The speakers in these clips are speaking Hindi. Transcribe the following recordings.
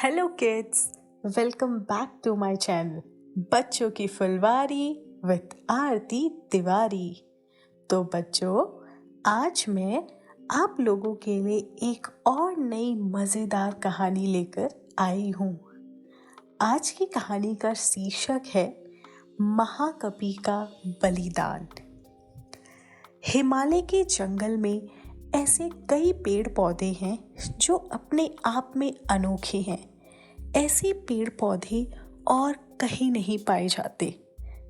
Hello kids, welcome back to my channel बच्चों की फुलवारी विद आरती तिवारी। तो बच्चों, आज मैं आप लोगों के लिए एक और नई मज़ेदार कहानी लेकर आई हूँ। आज की कहानी का शीर्षक है महाकपि का बलिदान। हिमालय के जंगल में ऐसे कई पेड़ पौधे हैं जो अपने आप में अनोखे हैं। ऐसे पेड़ पौधे और कहीं नहीं पाए जाते।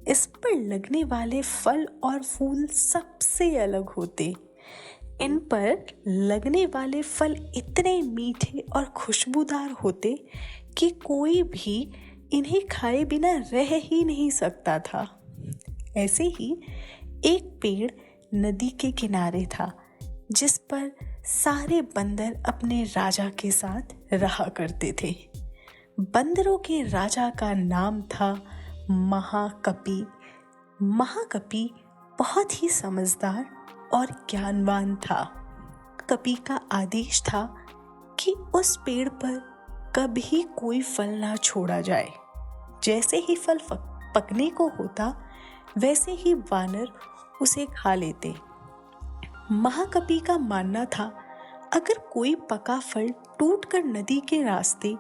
इस पर लगने वाले फल और फूल सबसे अलग होते। इन पर लगने वाले फल इतने मीठे और खुशबूदार होते कि कोई भी इन्हें खाए बिना रह ही नहीं सकता था। ऐसे ही एक पेड़ नदी के किनारे था जिस पर सारे बंदर अपने राजा के साथ रहा करते थे। बंदरों के राजा का नाम था महाकपि। महाकपि बहुत ही समझदार और ज्ञानवान था। कपि का आदेश था कि उस पेड़ पर कभी कोई फल ना छोड़ा जाए। जैसे ही फल पकने को होता वैसे ही वानर उसे खा लेते। महाकपि का मानना था अगर कोई पका फल टूटकर नदी के रास्ते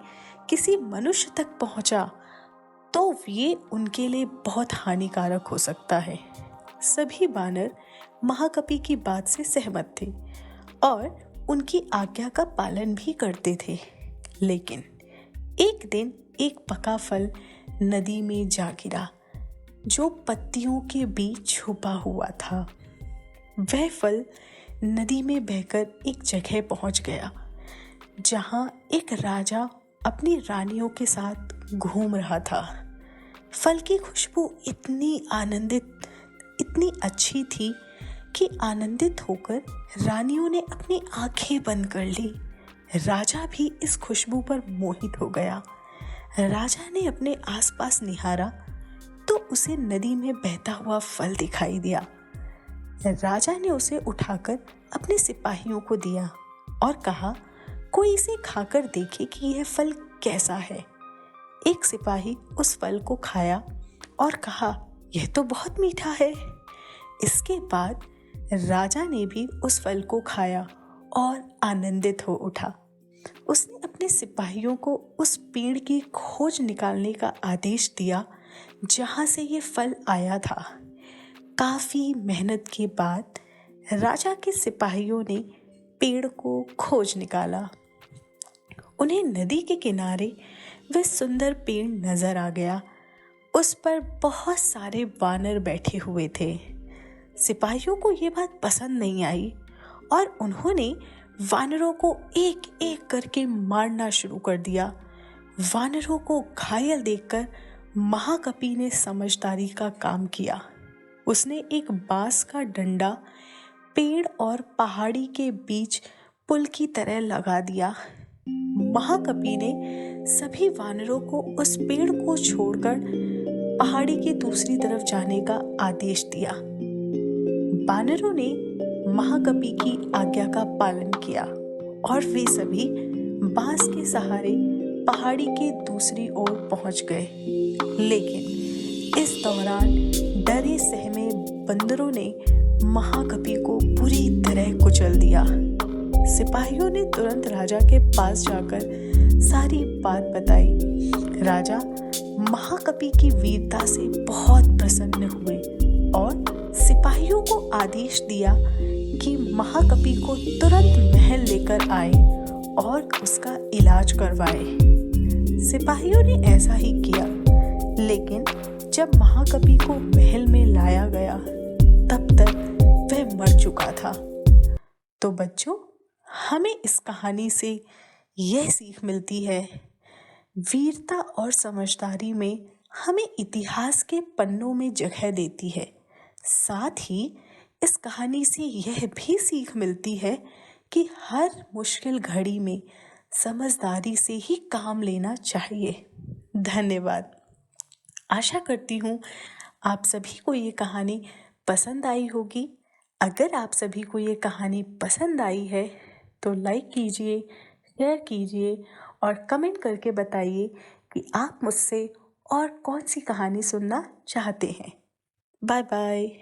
किसी मनुष्य तक पहुंचा तो ये उनके लिए बहुत हानिकारक हो सकता है। सभी वानर महाकपि की बात से सहमत थे और उनकी आज्ञा का पालन भी करते थे। लेकिन एक दिन एक पका फल नदी में जा गिरा जो पत्तियों के बीच छुपा हुआ था। वह फल नदी में बहकर एक जगह पहुंच गया जहां एक राजा अपनी रानियों के साथ घूम रहा था। फल की खुशबू इतनी अच्छी थी कि आनंदित होकर रानियों ने अपनी आंखें बंद कर ली। राजा भी इस खुशबू पर मोहित हो गया। राजा ने अपने आसपास निहारा तो उसे नदी में बहता हुआ फल दिखाई दिया। राजा ने उसे उठाकर अपने सिपाहियों को दिया और कहा, कोई इसे खाकर देखे कि यह फल कैसा है। एक सिपाही उस फल को खाया और कहा, यह तो बहुत मीठा है। इसके बाद राजा ने भी उस फल को खाया और आनंदित हो उठा। उसने अपने सिपाहियों को उस पेड़ की खोज निकालने का आदेश दिया जहां से ये फल आया था। काफी मेहनत के बाद राजा के सिपाहियों ने पेड़ को खोज निकाला। उन्हें नदी के किनारे वह सुंदर पेड़ नजर आ गया। उस पर बहुत सारे वानर बैठे हुए थे। सिपाहियों को यह बात पसंद नहीं आई और उन्होंने वानरों को एक एक करके मारना शुरू कर दिया। वानरों को घायल देखकर महाकपि ने समझदारी का काम किया। उसने एक बांस का डंडा पेड़ और पहाड़ी के बीच पुल की तरह लगा दिया। महाकपि ने सभी वानरों को उस पेड़ को छोड़कर पहाड़ी की दूसरी तरफ जाने का आदेश दिया। वानरों ने महाकपि की आज्ञा का पालन किया और वे सभी बांस के सहारे पहाड़ी के दूसरी ओर पहुंच गए। लेकिन इस दौरान डरे सहमे बंदरों ने महाकपि को बुरी तरह कुचल दिया। सिपाहियों ने तुरंत राजा के पास जाकर सारी बात बताई। राजा महाकपि की वीरता से बहुत प्रसन्न हुए और सिपाहियों को आदेश दिया कि महाकपि को तुरंत महल लेकर आए और उसका इलाज करवाए। सिपाहियों ने ऐसा ही किया। लेकिन जब महाकपि को महल में लाया गया तब तक वह मर चुका था। तो बच्चों, हमें इस कहानी से यह सीख मिलती है, वीरता और समझदारी में हमें इतिहास के पन्नों में जगह देती है। साथ ही इस कहानी से यह भी सीख मिलती है कि हर मुश्किल घड़ी में समझदारी से ही काम लेना चाहिए। धन्यवाद। आशा करती हूँ आप सभी को ये कहानी पसंद आई होगी। अगर आप सभी को ये कहानी पसंद आई है तो लाइक कीजिए, शेयर कीजिए और कमेंट करके बताइए कि आप मुझसे और कौन सी कहानी सुनना चाहते हैं। Bye bye.